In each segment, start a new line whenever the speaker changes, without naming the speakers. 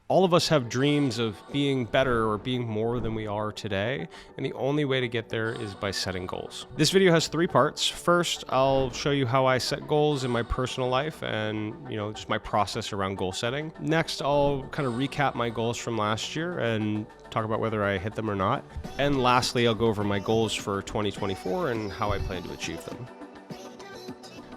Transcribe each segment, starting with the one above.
All of us have dreams of being better or being more than we are today, and the only way to get there is by setting goals. This video has 3 parts. First, I'll show you how I set goals in my personal life and, just my process around goal setting. Next, I'll kind of recap my goals from last year and talk about whether I hit them or not. And lastly, I'll go over my goals for 2024 and how I plan to achieve them.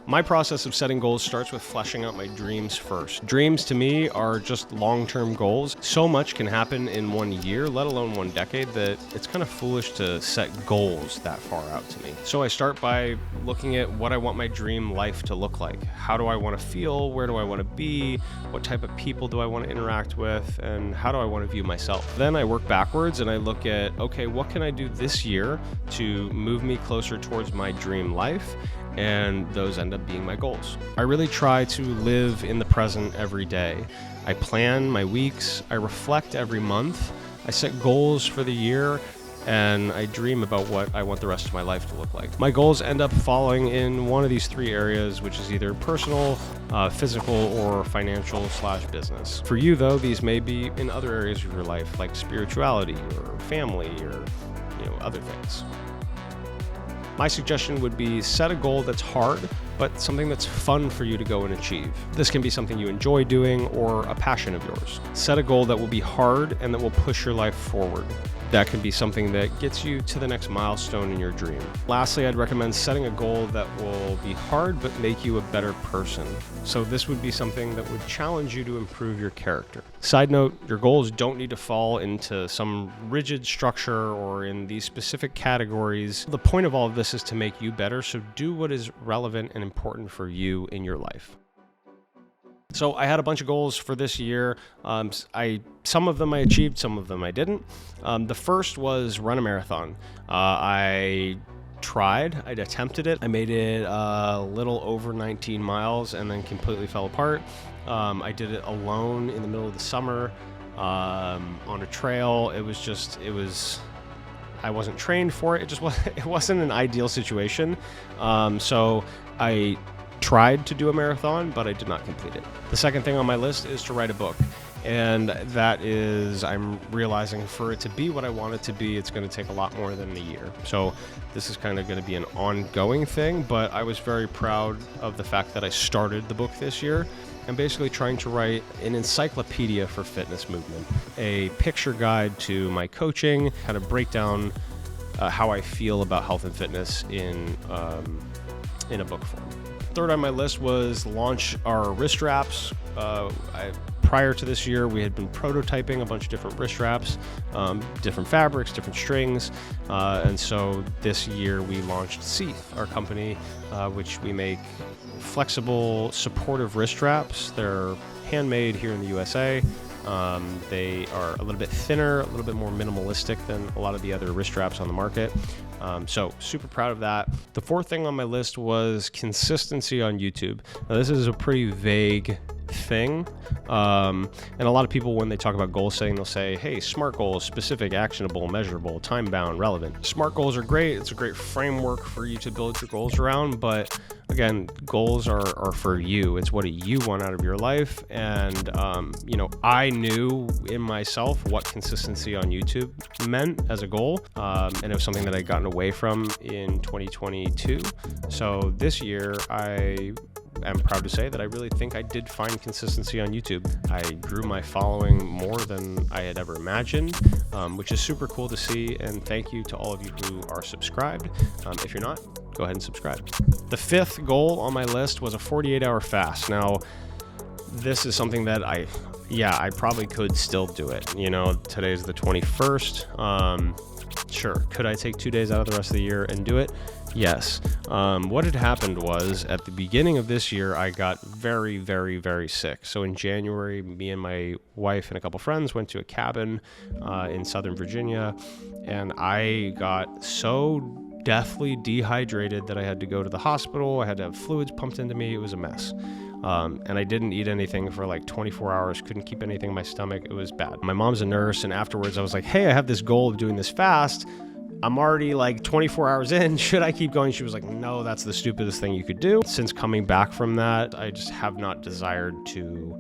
My process of setting goals starts with fleshing out my dreams first. Dreams to me are just long-term goals. So much can happen in 1 year, let alone 1 decade, that it's kind of foolish to set goals that far out to me. So I start by looking at what I want my dream life to look like. How do I want to feel? Where do I want to be? What type of people do I want to interact with? And how do I want to view myself? Then I work backwards and I look at, okay, what can I do this year to move me closer towards my dream life? And those end up being my goals. I really try to live in the present every day. I plan my weeks, I reflect every month, I set goals for the year, and I dream about what I want the rest of my life to look like. My goals end up falling in one of these 3 areas, which is either personal, physical, or financial/business. For you though, these may be in other areas of your life, like spirituality or family or other things. My suggestion would be set a goal that's hard, but something that's fun for you to go and achieve. This can be something you enjoy doing or a passion of yours. Set a goal that will be hard and that will push your life forward. That can be something that gets you to the next milestone in your dream. Lastly, I'd recommend setting a goal that will be hard but make you a better person. So this would be something that would challenge you to improve your character. Side note, your goals don't need to fall into some rigid structure or in these specific categories. The point of all of this is to make you better, so do what is relevant and important for you in your life. So I had a bunch of goals for this year. Some of them I achieved, some of them I didn't. The first was run a marathon. I attempted it. I made it a little over 19 miles and then completely fell apart. I did it alone in the middle of the summer on a trail. I wasn't trained for it. It wasn't an ideal situation. So I tried to do a marathon, but I did not complete it. The second thing on my list is to write a book. And that is, I'm realizing for it to be what I want it to be, it's going to take a lot more than a year. So this is kind of going to be an ongoing thing, but I was very proud of the fact that I started the book this year. I'm basically trying to write an encyclopedia for fitness movement, a picture guide to my coaching, kind of break down how I feel about health and fitness in a book form. Third on my list was launch our wrist wraps. Prior to this year, we had been prototyping a bunch of different wrist wraps, different fabrics, different strings. And so this year we launched Seath, our company, which we make flexible, supportive wrist wraps. They're handmade here in the USA. They are a little bit thinner, a little bit more minimalistic than a lot of the other wrist wraps on the market. So super proud of that. The fourth thing on my list was consistency on YouTube. Now this is a pretty vague thing. And a lot of people, when they talk about goal setting, they'll say, hey, SMART goals: specific, actionable, measurable, time-bound, relevant. SMART goals are great. It's a great framework for you to build your goals around. But again, goals are for you. It's what do you want out of your life. And, I knew in myself what consistency on YouTube meant as a goal. And it was something that I'd gotten away from in 2022. So this year, I'm proud to say that I really think I did find consistency on YouTube. I grew my following more than I had ever imagined, which is super cool to see. And thank you to all of you who are subscribed. If you're not, go ahead and subscribe. The fifth goal on my list was a 48-hour fast. Now, this is something that I probably could still do it. Today's the 21st. Sure, could I take 2 days out of the rest of the year and do it? Yes. What had happened was at the beginning of this year, I got very, very, very sick. So in January, me and my wife and a couple friends went to a cabin in Southern Virginia, and I got so deathly dehydrated that I had to go to the hospital. I had to have fluids pumped into me. It was a mess. And I didn't eat anything for like 24 hours, couldn't keep anything in my stomach. It was bad. My mom's a nurse, and afterwards I was like, hey, I have this goal of doing this fast. I'm already like 24 hours in. Should I keep going? She was like, no, that's the stupidest thing you could do. Since coming back from that, I just have not desired to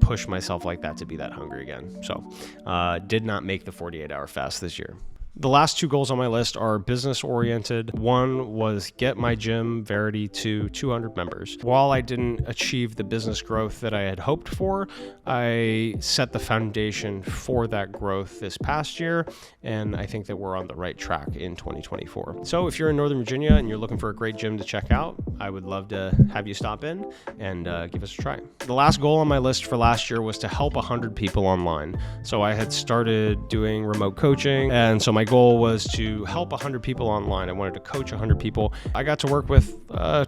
push myself like that to be that hungry again. So did not make the 48-hour fast this year. The last two goals on my list are business oriented. One was get my gym, Verity, to 200 members. While I didn't achieve the business growth that I had hoped for, I set the foundation for that growth this past year, and I think that we're on the right track in 2024. So if you're in Northern Virginia and you're looking for a great gym to check out, I would love to have you stop in and give us a try. The last goal on my list for last year was to help 100 people online. So I had started doing remote coaching, and so my goal was to help 100 people online. I wanted to coach 100 people. I got to work with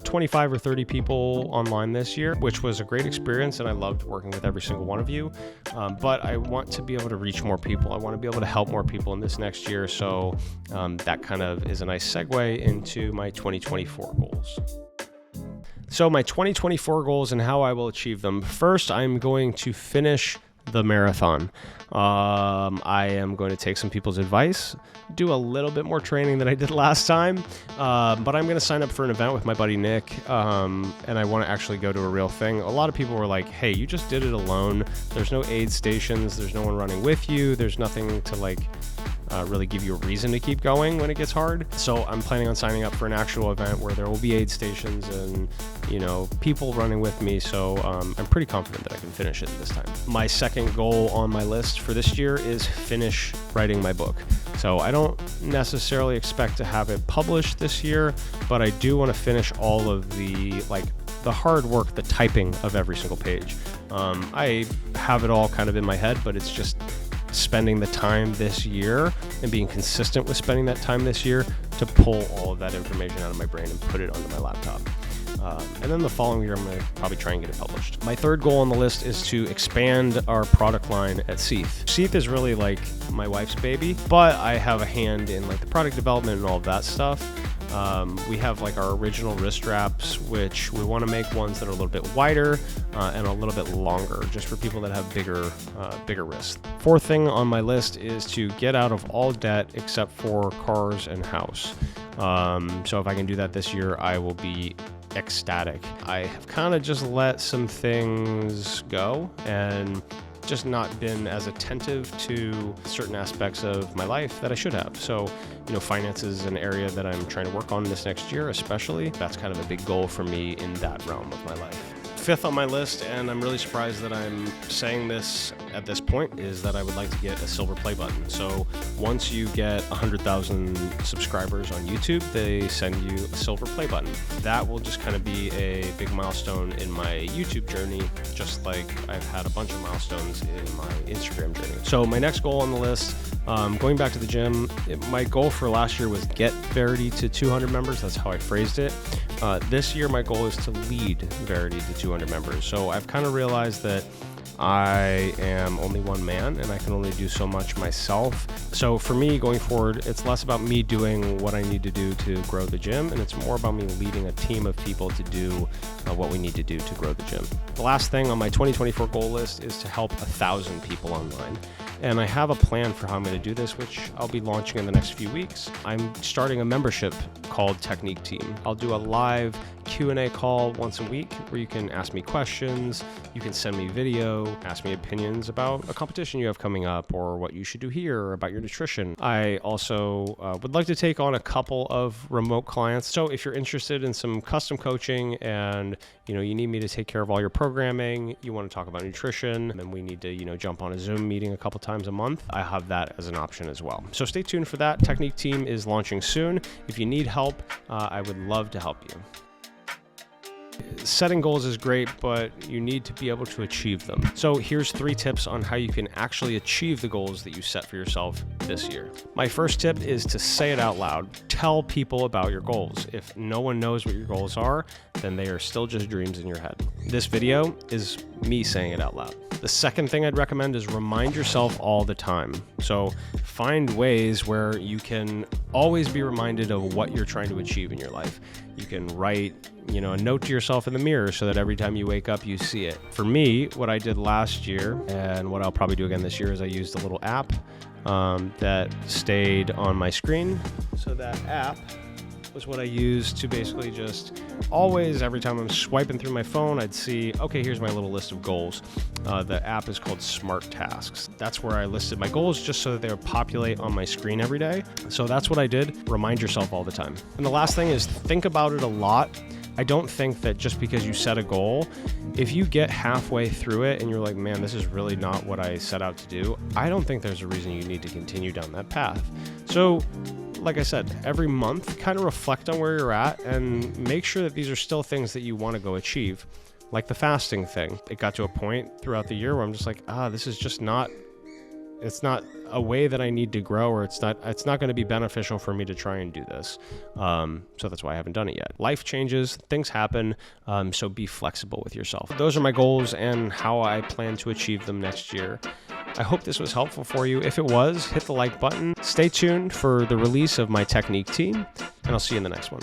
25 or 30 people online this year, which was a great experience, and I loved working with every single one of you. But I want to be able to reach more people. I want to be able to help more people in this next year. So that kind of is a nice segue into my 2024 goals. So my 2024 goals and how I will achieve them. First, I'm going to finish the marathon. I am going to take some people's advice, do a little bit more training than I did last time, but I'm going to sign up for an event with my buddy Nick, and I want to actually go to a real thing. A lot of people were like, hey, you just did it alone. There's no aid stations. There's no one running with you. There's nothing to really give you a reason to keep going when it gets hard. So I'm planning on signing up for an actual event where there will be aid stations and, people running with me. So I'm pretty confident that I can finish it this time. My second goal on my list for this year is finish writing my book. So I don't necessarily expect to have it published this year, but I do want to finish all of the hard work, the typing of every single page. I have it all kind of in my head, but it's just spending the time this year and being consistent with spending that time this year to pull all of that information out of my brain and put it onto my laptop. And then the following year, I'm going to probably try and get it published. My third goal on the list is to expand our product line at Seath. Seath is really like my wife's baby, but I have a hand in the product development and all of that stuff. We have our original wrist straps, which we want to make ones that are a little bit wider and a little bit longer, just for people that have bigger wrists. Fourth thing on my list is to get out of all debt except for cars and house. So if I can do that this year, I will be ecstatic. I have kind of just let some things go and just not been as attentive to certain aspects of my life that I should have. So, finance is an area that I'm trying to work on this next year, especially. That's kind of a big goal for me in that realm of my life. Fifth on my list, and I'm really surprised that I'm saying this at this point, is that I would like to get a silver play button. So once you get 100,000 subscribers on YouTube, they send you a silver play button. That will just kind of be a big milestone in my YouTube journey, just like I've had a bunch of milestones in my Instagram journey. So my next goal on the list, going back to the gym, my goal for last year was get Verity to 200 members. That's how I phrased it. This year, my goal is to lead Verity to 200 members. So I've kind of realized that I am only one man and I can only do so much myself. So for me going forward, it's less about me doing what I need to do to grow the gym, and it's more about me leading a team of people to do what we need to do to grow the gym. The last thing on my 2024 goal list is to help 1,000 people online. And I have a plan for how I'm going to do this, which I'll be launching in the next few weeks. I'm starting a membership called Technique Team. I'll do a live Q&A call once a week where you can ask me questions, you can send me video, ask me opinions about a competition you have coming up or what you should do here or about your nutrition. I also would like to take on a couple of remote clients. So if you're interested in some custom coaching and you need me to take care of all your programming, you want to talk about nutrition, and then we need to jump on a Zoom meeting a couple times a month, I have that as an option as well. So stay tuned for that. Technique Team is launching soon. If you need help, I would love to help you. Setting goals is great, but you need to be able to achieve them. So here's 3 tips on how you can actually achieve the goals that you set for yourself this year. My first tip is to say it out loud. Tell people about your goals. If no one knows what your goals are, then they are still just dreams in your head. This video is me saying it out loud. The second thing I'd recommend is remind yourself all the time. So find ways where you can always be reminded of what you're trying to achieve in your life. You can write, a note to yourself in the mirror so that every time you wake up, you see it. For me, what I did last year and what I'll probably do again this year is I used a little app that stayed on my screen. So that app was what I used to basically just always, every time I'm swiping through my phone, I'd see, okay, here's my little list of goals. The app is called Smart Tasks. That's where I listed my goals just so that they would populate on my screen every day. So that's what I did. Remind yourself all the time. And the last thing is think about it a lot. I don't think that just because you set a goal, if you get halfway through it and you're like, man, this is really not what I set out to do, I don't think there's a reason you need to continue down that path. So, like I said, every month, kind of reflect on where you're at and make sure that these are still things that you want to go achieve. Like the fasting thing. It got to a point throughout the year where I'm just like, this is just not, it's not a way that I need to grow, or it's not going to be beneficial for me to try and do this. So that's why I haven't done it yet. Life changes, things happen, so be flexible with yourself. Those are my goals and how I plan to achieve them next year. I hope this was helpful for you. If it was, hit the like button. Stay tuned for the release of my technique team, and I'll see you in the next one.